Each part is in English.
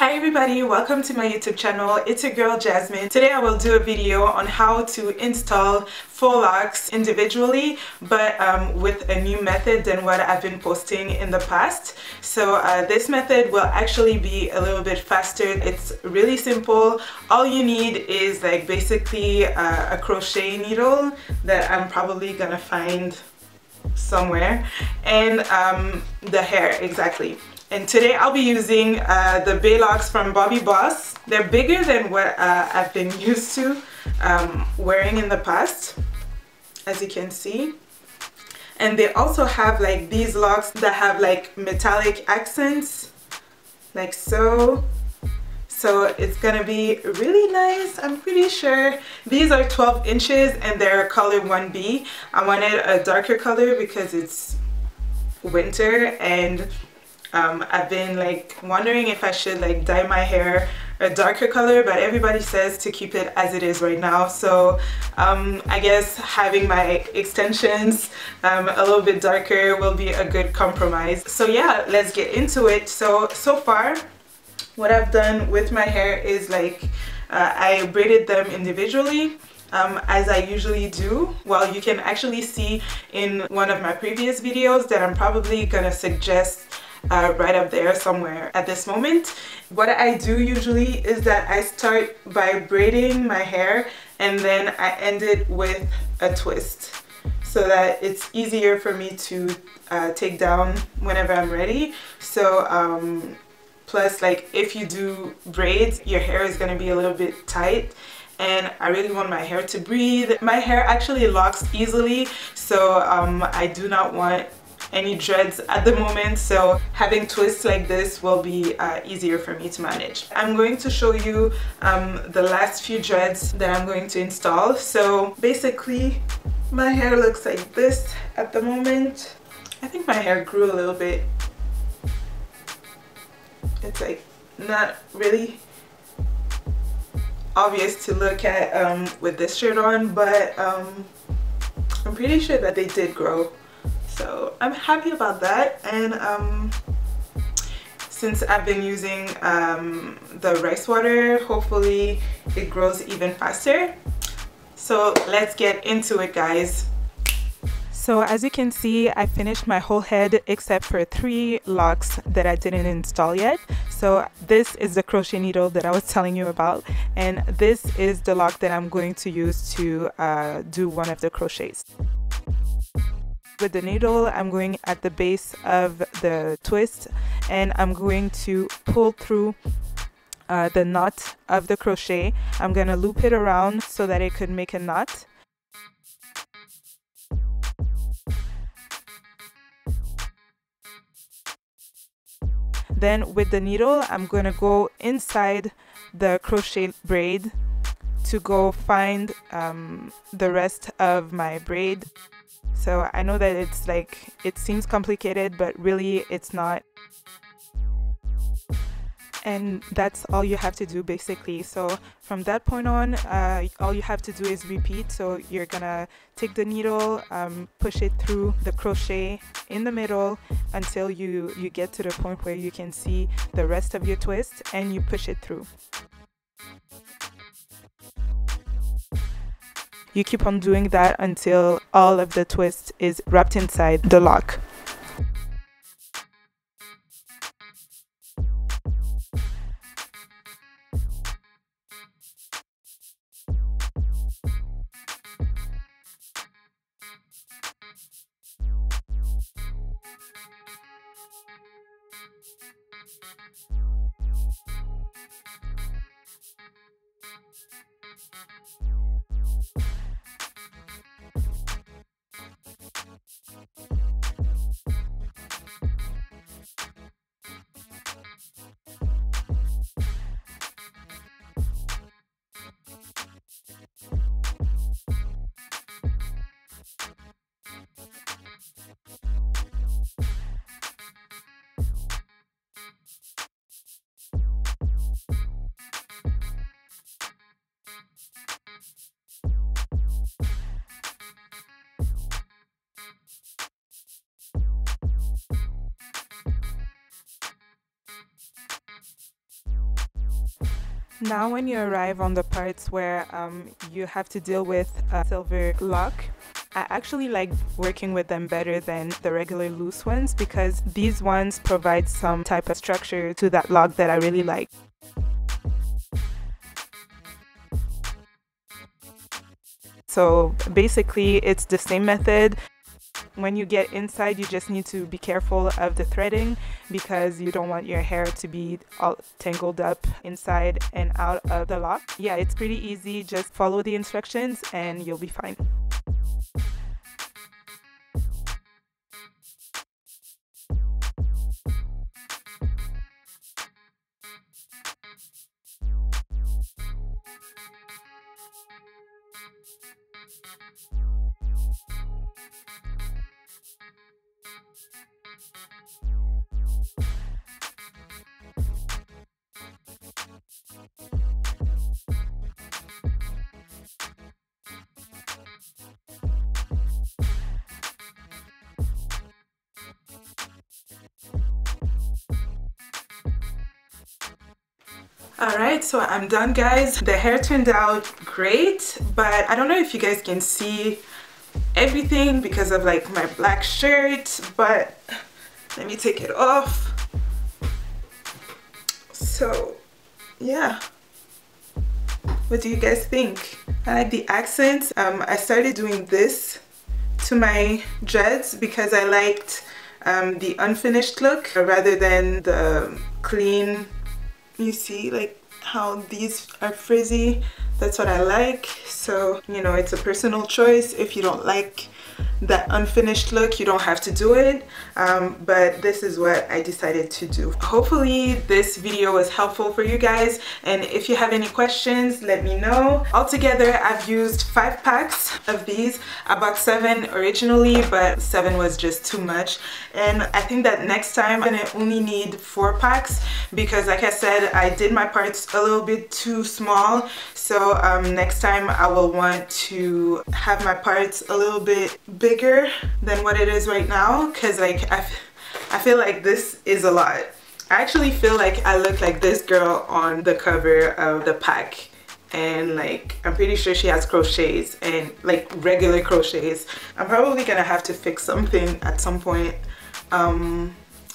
Hi everybody, welcome to my YouTube channel. It's your girl Jasmine. Today I will do a video on how to install faux locks individually, but with a new method than what I've been posting in the past. So this method will actually be a little bit faster. It's really simple. All you need is like basically a crochet needle that I'm probably gonna find somewhere, and the hair, exactly. And today I'll be using the Bae locks from Bobbi Boss. They're bigger than what I've been used to wearing in the past, as you can see. And they also have like these locks that have like metallic accents, like so. So it's gonna be really nice. I'm pretty sure these are 12 inches and they're color 1B. I wanted a darker color because it's winter, and I've been like wondering if I should like dye my hair a darker color, but everybody says to keep it as it is right now. So I guess having my extensions a little bit darker will be a good compromise. So yeah, let's get into it. So far what I've done with my hair is like I braided them individually, as I usually do. Well, you can actually see in one of my previous videos that I'm probably gonna suggest right up there somewhere at this moment. What I do usually is that I start by braiding my hair and then I end it with a twist so that it's easier for me to take down whenever I'm ready. So plus, like, if you do braids, your hair is going to be a little bit tight, and I really want my hair to breathe. My hair actually locks easily, so I do not want any dreads at the moment, so having twists like this will be easier for me to manage. I'm going to show you the last few dreads that I'm going to install. So basically my hair looks like this at the moment. I think my hair grew a little bit. It's like not really obvious to look at with this shirt on, but I'm pretty sure that they did grow. So I'm happy about that. And since I've been using the rice water, hopefully it grows even faster. So let's get into it, guys. So as you can see, I finished my whole head except for 3 locks that I didn't install yet. So this is the crochet needle that I was telling you about, and this is the lock that I'm going to use to do one of the crochets. With the needle, I'm going at the base of the twist, and I'm going to pull through the knot of the crochet. I'm going to loop it around so that it could make a knot. Then with the needle, I'm going to go inside the crochet braid to go find the rest of my braid. So I know that it's like, it seems complicated, but really it's not. And that's all you have to do basically. So from that point on, all you have to do is repeat. So you're gonna take the needle, push it through the crochet in the middle until you get to the point where you can see the rest of your twist, and you push it through. You keep on doing that until all of the twist is wrapped inside the lock. Now when you arrive on the parts where you have to deal with a silver lock, I actually like working with them better than the regular loose ones because these ones provide some type of structure to that lock that I really like. So basically it's the same method. When you get inside, you just need to be careful of the threading because you don't want your hair to be all tangled up inside and out of the lock. Yeah, it's pretty easy. Just follow the instructions and you'll be fine. Alright, so I'm done, guys. The hair turned out great, but I don't know if you guys can see everything because of like my black shirt, but let me take it off. So yeah, what do you guys think? I like the accents. I started doing this to my dreads because I liked the unfinished look rather than the clean. You see like how these are frizzy, that's what I like. So, you know, it's a personal choice. If you don't like that unfinished look, you don't have to do it, but this is what I decided to do. Hopefully this video was helpful for you guys, and if you have any questions, let me know. Altogether, I've used 5 packs of these. I bought 7 originally, but 7 was just too much, and I think that next time I'm gonna only need 4 packs because, like I said, I did my parts a little bit too small. So next time I will want to have my parts a little bit bigger than what it is right now, because like I feel like this is a lot. I actually feel like I look like this girl on the cover of the pack, and like I'm pretty sure she has crochets and like regular crochets. I'm probably gonna have to fix something at some point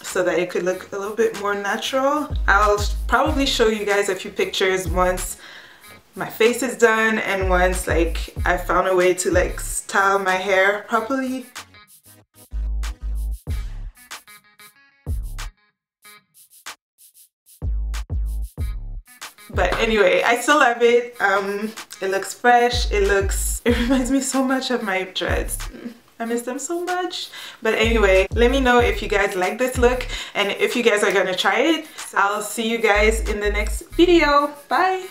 so that it could look a little bit more natural. I'll probably show you guys a few pictures once my face is done and once like I found a way to like style my hair properly. But anyway, I still love it. It looks fresh. It reminds me so much of my dreads. I miss them so much. But anyway, let me know if you guys like this look and if you guys are gonna try it. I'll see you guys in the next video. Bye.